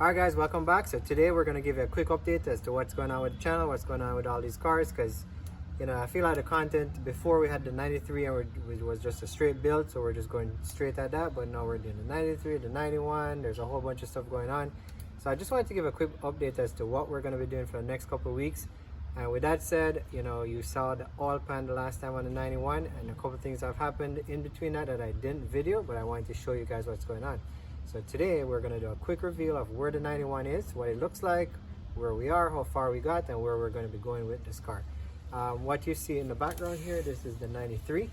Alright guys, welcome back. So today we're going to give you a quick update as to what's going on with the channel, what's going on with all these cars, because I feel like the content before we had the 93 and it was just a straight build, so we're just going straight at that, but now we're doing the 93, the 91, there's a whole bunch of stuff going on. So I just wanted to give a quick update as to what we're going to be doing for the next couple of weeks. And with that said, you saw the oil pan the last time on the 91, and a couple of things have happened in between that I didn't video, but I wanted to show you guys what's going on. So today we're going to do a quick reveal of where the 91 is, what it looks like, where we are, how far we got, and where we're going to be going with this car. What you see in the background here, this is the 93.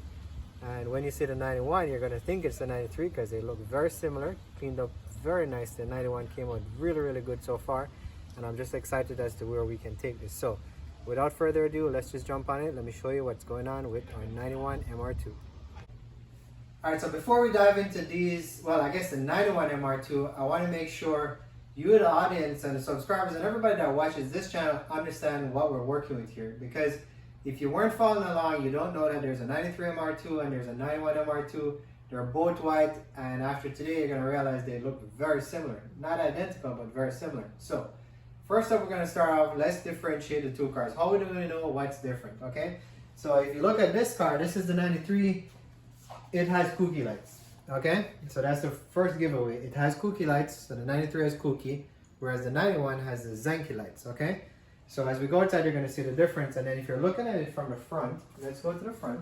And when you see the 91, you're going to think it's the 93 because they look very similar, cleaned up very nice. The 91 came out really good so far, and I'm just excited as to where we can take this. So without further ado, let's just jump on it. Let me show you what's going on with our 91 MR2. Alright, so before we dive into these, well, I guess the 91 MR2, I want to make sure you, the audience, and the subscribers, and everybody that watches this channel understand what we're working with here. Because if you weren't following along, you don't know that there's a 93 MR2 and there's a 91 MR2. They're both white, and after today, you're going to realize they look very similar. Not identical, but very similar. So, first up, we're going to start off, let's differentiate the two cars. How do we know what's different, okay? So, if you look at this car, this is the 93. It has kooky lights, okay? So that's the first giveaway. It has kooky lights, so the 93 has kooky, whereas the 91 has the Zenki lights, okay? So as we go outside, you're gonna see the difference, and then if you're looking at it from the front, let's go to the front.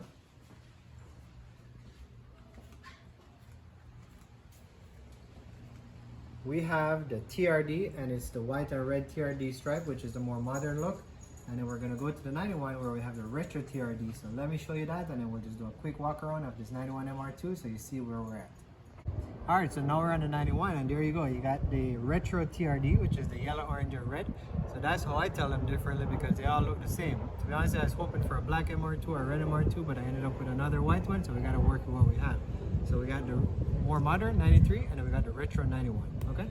We have the TRD, and it's the white and red TRD stripe, which is the more modern look. And then we're going to go to the 91 where we have the retro TRD. So let me show you that, and then we'll just do a quick walk around of this 91 MR2 so you see where we're at. Alright, so now we're on the 91, and there you go. You got the retro TRD, which is the yellow, orange, and red. So that's how I tell them differently, because they all look the same. To be honest, I was hoping for a black MR2 or a red MR2, but I ended up with another white one, so we got to work with what we have. So we got the more modern 93, and then we got the retro 91, okay?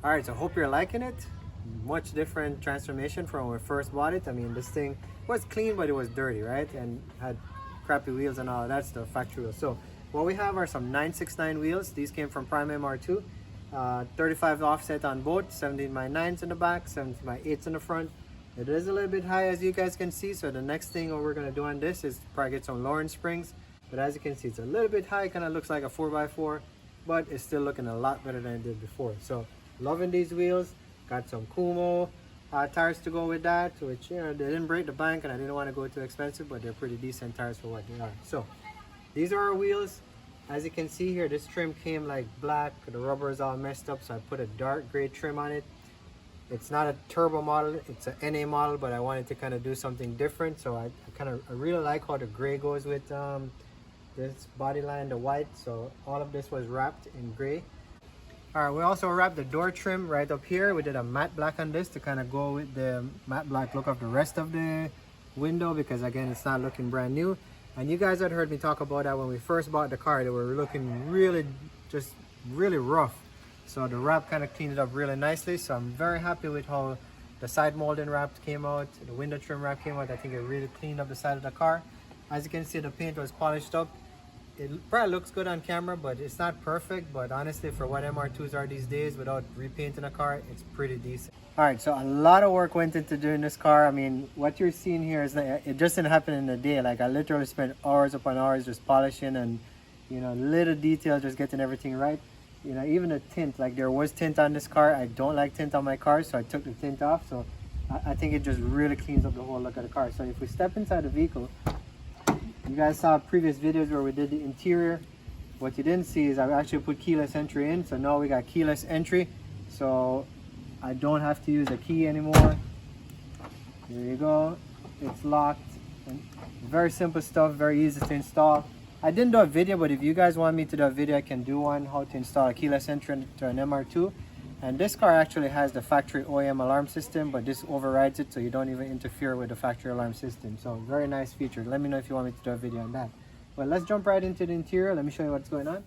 Alright, so hope you're liking it. Much different transformation from when we first bought it. I mean, this thing was clean, but it was dirty, right? And had crappy wheels and all of that stuff, factory wheels. So what we have are some 969 wheels. These came from Prime MR2. 35 offset on both, 17x9s in the back, 17x8s in the front. It is a little bit high, as you guys can see. So the next thing we're going to do on this is probably get some lowering springs. But as you can see, it's a little bit high. Kind of looks like a 4x4, but it's still looking a lot better than it did before. So loving these wheels. Got some Kumo tires to go with that, which they didn't break the bank, and I didn't want to go too expensive, but they're pretty decent tires for what they are. So these are our wheels. As you can see here, this trim came like black. The rubber is all messed up, so I put a dark gray trim on it. It's not a turbo model, it's an NA model, but I wanted to kind of do something different. So I really like how the gray goes with this body line, the white. So all of this was wrapped in gray. Alright, we also wrapped the door trim right up here. We did a matte black on this to kind of go with the matte black look of the rest of the window, because again, it's not looking brand new. And you guys had heard me talk about that when we first bought the car. They were looking really rough. So the wrap kind of cleaned it up really nicely. So I'm very happy with how the side molding wrap came out, the window trim wrap came out. I think it really cleaned up the side of the car. As you can see, the paint was polished up. It probably looks good on camera, but it's not perfect. But honestly, for what MR2s are these days, without repainting a car, it's pretty decent. All right, so a lot of work went into doing this car. I mean, what you're seeing here is that it just didn't happen in a day. Like, I literally spent hours upon hours just polishing and, little detail, just getting everything right. Even the tint, like there was tint on this car. I don't like tint on my car, so I took the tint off. So I think it just really cleans up the whole look of the car. So if we step inside the vehicle, You guys saw previous videos where we did the interior. What you didn't see is I actually put keyless entry in. So now we got keyless entry. So I don't have to use a key anymore. There you go. It's locked. And very simple stuff, very easy to install. I didn't do a video, but if you guys want me to do a video, I can do one, how to install a keyless entry to an MR2. And this car actually has the factory OEM alarm system, but this overrides it, so you don't even interfere with the factory alarm system. So very nice feature. Let me know if you want me to do a video on that. But let's jump right into the interior. Let me show you what's going on.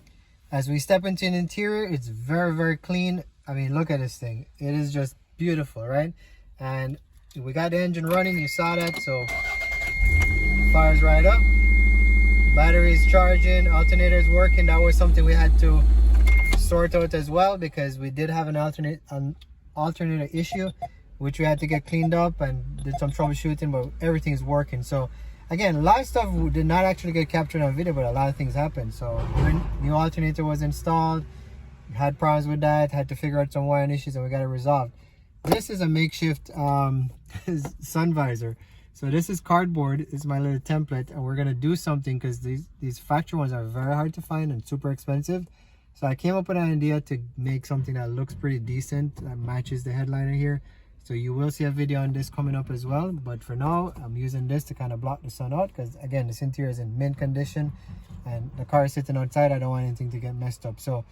As we step into the interior, it's very, very clean. I mean, look at this thing. It is just beautiful, right? And we got the engine running. You saw that, so fires right up. Battery is charging, alternator is working. That was something we had to sort out as well, because we did have an alternator issue, which we had to get cleaned up and did some troubleshooting, but everything is working. So again, a lot of stuff did not actually get captured on video, but a lot of things happened. So new alternator was installed, had problems with that, had to figure out some wiring issues, and we got it resolved. This is a makeshift sun visor. So this is cardboard. This is my little template, and we're gonna do something because these factory ones are very hard to find and super expensive. So I came up with an idea to make something that looks pretty decent, that matches the headliner here. So you will see a video on this coming up as well. But for now, I'm using this to kind of block the sun out, because again, this interior is in mint condition and the car is sitting outside. I don't want anything to get messed up. So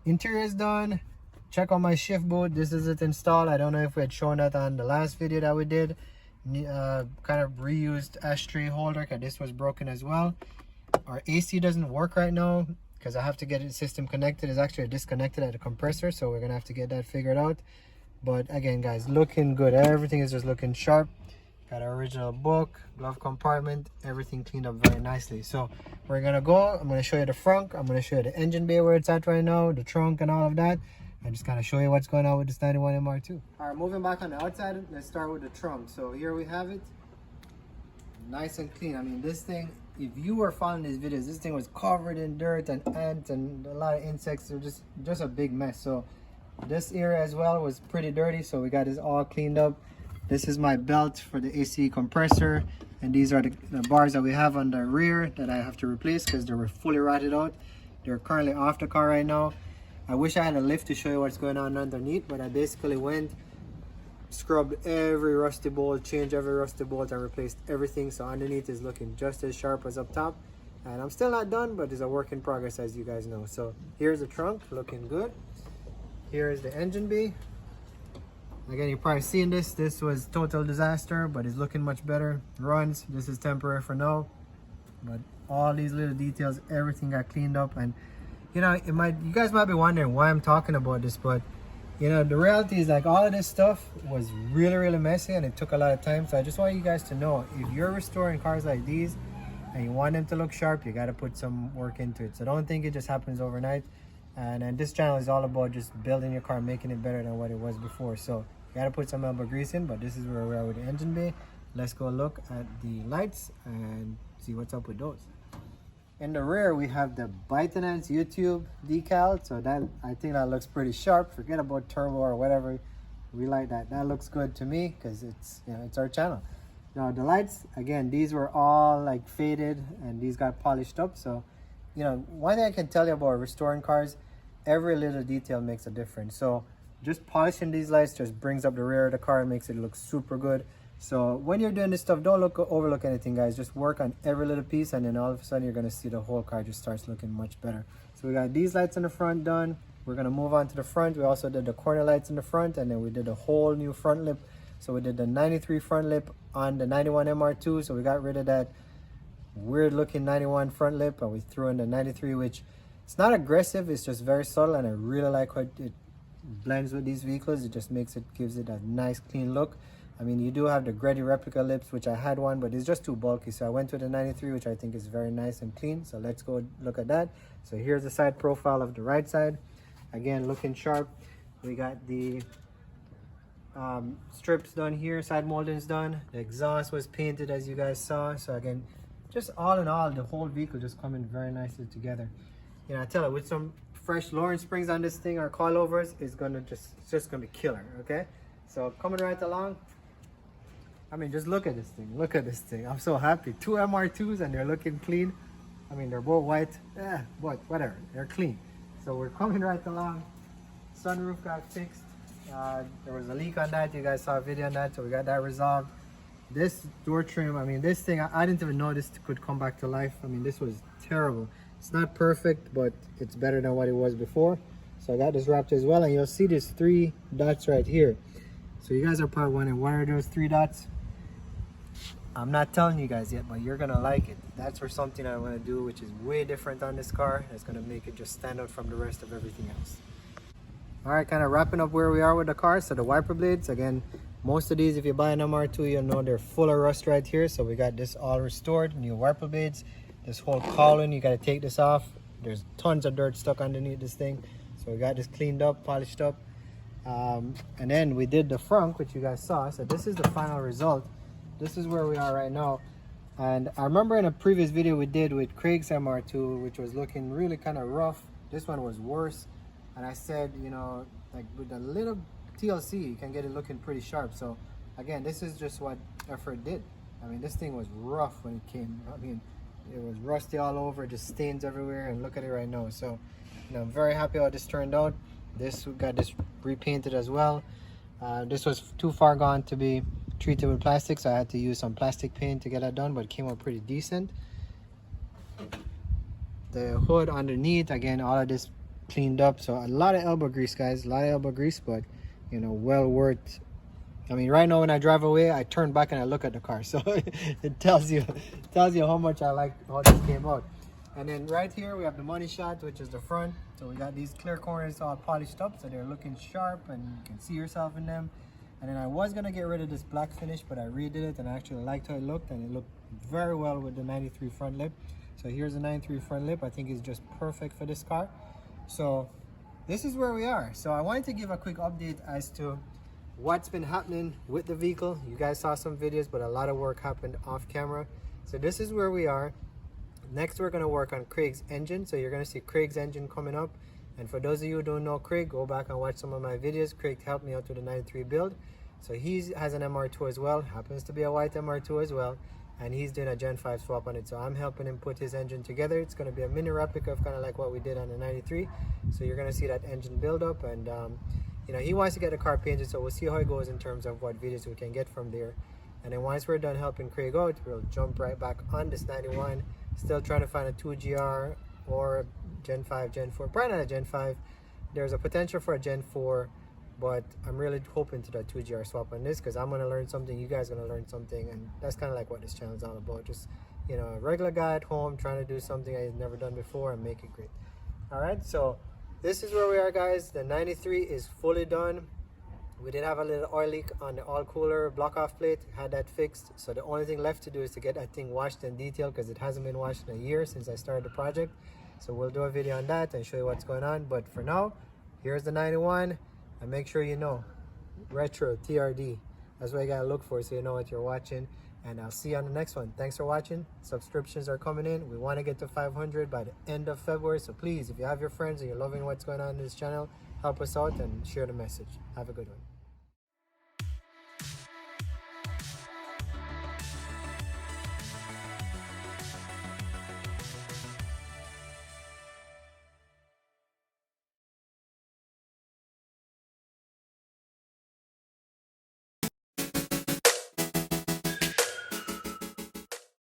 interior is done. Check on my shift boot. This is it installed. I don't know if we had shown that on the last video that we did. Kind of reused ashtray holder, because this was broken as well. Our AC doesn't work right now because I have to get the system connected. It's actually disconnected at the compressor, so we're gonna have to get that figured out. But again, guys, looking good. Everything is just looking sharp. Got our original book, glove compartment, everything cleaned up very nicely. So we're gonna go. I'm gonna show you the front. I'm gonna show you the engine bay where it's at right now, the trunk and all of that. I just kind of show you what's going on with this 91 MR2. All right, moving back on the outside, let's start with the trunk. So here we have it, nice and clean. I mean, this thing, if you were following these videos, this thing was covered in dirt and ants and a lot of insects. They're just a big mess. So this area as well was pretty dirty, so we got this all cleaned up. This is my belt for the AC compressor, and these are the bars that we have on the rear that I have to replace because they were fully rotted out. They're currently off the car right now. I wish I had a lift to show you what's going on underneath, but I basically went, scrubbed every rusty bolt, changed every rusty bolt, and replaced everything. So underneath is looking just as sharp as up top. And I'm still not done, but it's a work in progress, as you guys know. So here's the trunk, looking good. Here is the engine bay. Again, you've probably seen this. This was total disaster, but it's looking much better. Runs. This is temporary for now. But all these little details, everything got cleaned up. And you know, you guys might be wondering why I'm talking about this, but you know, the reality is, like, all of this stuff was really, really messy and it took a lot of time. So I just want you guys to know, if you're restoring cars like these and you want them to look sharp, you got to put some work into it. So don't think it just happens overnight. And this channel is all about just building your car, making it better than what it was before. So you got to put some elbow grease in, but this is where we are with the engine bay. Let's go look at the lights and see what's up with those. In the rear, we have the ByteDance YouTube decal, so that, I think that looks pretty sharp. Forget about turbo or whatever. We like that. That looks good to me because it's, you know, it's our channel. Now the lights, again, these were all like faded and these got polished up. So, you know, one thing I can tell you about restoring cars, every little detail makes a difference. So just polishing these lights just brings up the rear of the car and makes it look super good. So when you're doing this stuff, don't overlook anything, guys. Just work on every little piece, and then all of a sudden you're going to see the whole car just starts looking much better. So we got these lights in the front done. We're going to move on to the front. We also did the corner lights in the front, and then we did a whole new front lip. So we did the 93 front lip on the 91 MR2. So we got rid of that weird looking 91 front lip, and we threw in the 93, which it's not aggressive. It's just very subtle, and I really like how it blends with these vehicles. It just gives it a nice clean look. I mean, you do have the Gretty replica lips, which I had one, but it's just too bulky. So I went with the 93, which I think is very nice and clean. So let's go look at that. So here's the side profile of the right side. Again, looking sharp. We got the strips done here, side moldings done. The exhaust was painted, as you guys saw. So again, just all in all, the whole vehicle just coming very nicely together. You know, I tell you, with some fresh Lawrence springs on this thing, our coilovers, it's just gonna be killer. Okay, so coming right along. I mean, just look at this thing. Look at this thing. I'm so happy. Two MR2s and they're looking clean. I mean, they're both white. But whatever. They're clean. So we're coming right along. Sunroof got fixed. There was a leak on that. You guys saw a video on that. So we got that resolved. This door trim, I mean, this thing, I didn't even know this could come back to life. I mean, this was terrible. It's not perfect, but it's better than what it was before. So I got this wrapped as well. And you'll see these 3 dots right here. So you guys are probably wondering, what are those 3 dots? I'm not telling you guys yet, but you're gonna like it. That's for something I want to do, which is way different on this car. It's gonna make it just stand out from the rest of everything else. All right, kind of wrapping up where we are with the car. So the wiper blades, again, most of these, if you buy an MR2, you'll know they're full of rust right here. So we got this all restored, new wiper blades. This whole cowling, you gotta take this off. There's tons of dirt stuck underneath this thing. So we got this cleaned up, polished up. And then we did the front, which you guys saw. So this is the final result. This is where we are right now. And I remember in a previous video we did with Craig's MR2, which was looking really kind of rough. This one was worse. And I said, you know, like with a little TLC, you can get it looking pretty sharp. So again, this is just what Effort did. I mean, this thing was rough when it came. I mean, it was rusty all over, just stains everywhere. And look at it right now. So, you know, I'm very happy how this turned out. This, we got this repainted as well. This was too far gone to be treated with plastic, so I had to use some plastic paint to get that done, but it came out pretty decent. The hood underneath, again, all of this cleaned up. So a lot of elbow grease, guys, a lot of elbow grease, but you know, well worth. I mean, right now when I drive away, I turn back and I look at the car, so it tells you how much I like how this came out. And then right here we have the money shot, which is the front. So we got these clear corners all polished up, so they're looking sharp and you can see yourself in them. And then I was gonna get rid of this black finish, but I redid it and I actually liked how it looked, and it looked very well with the 93 front lip. So here's the 93 front lip. I think it's just perfect for this car. So this is where we are. So I wanted to give a quick update as to what's been happening with the vehicle. You guys saw some videos, but a lot of work happened off camera. So this is where we are. Next, we're gonna work on Craig's engine. So you're gonna see Craig's engine coming up. And for those of you who don't know Craig, go back and watch some of my videos. Craig helped me out with the 93 build. So he has an MR2 as well, happens to be a white MR2 as well. And he's doing a Gen 5 swap on it. So I'm helping him put his engine together. It's gonna be a mini replica of kind of like what we did on the 93. So you're gonna see that engine build up. And you know, he wants to get the car painted. So we'll see how it goes in terms of what videos we can get from there. And then once we're done helping Craig out, we'll jump right back on this 91. Still trying to find a 2GR or Gen 5, Gen 4, probably not a Gen 5. There's a potential for a Gen 4, but I'm really hoping to do a 2GR swap on this because I'm going to learn something, you guys are going to learn something, and that's kind of like what this channel is all about. Just, you know, a regular guy at home trying to do something I've never done before and make it great. All right, so this is where we are, guys. The 93 is fully done. We did have a little oil leak on the oil cooler block off plate, had that fixed. So the only thing left to do is to get that thing washed and detailed because it hasn't been washed in a year since I started the project. So we'll do a video on that and show you what's going on. But for now, here's the 91. And make sure you know, retro TRD. That's what you gotta look for so you know what you're watching. And I'll see you on the next one. Thanks for watching. Subscriptions are coming in. We want to get to 500 by the end of February. So please, if you have your friends and you're loving what's going on in this channel, help us out and share the message. Have a good one.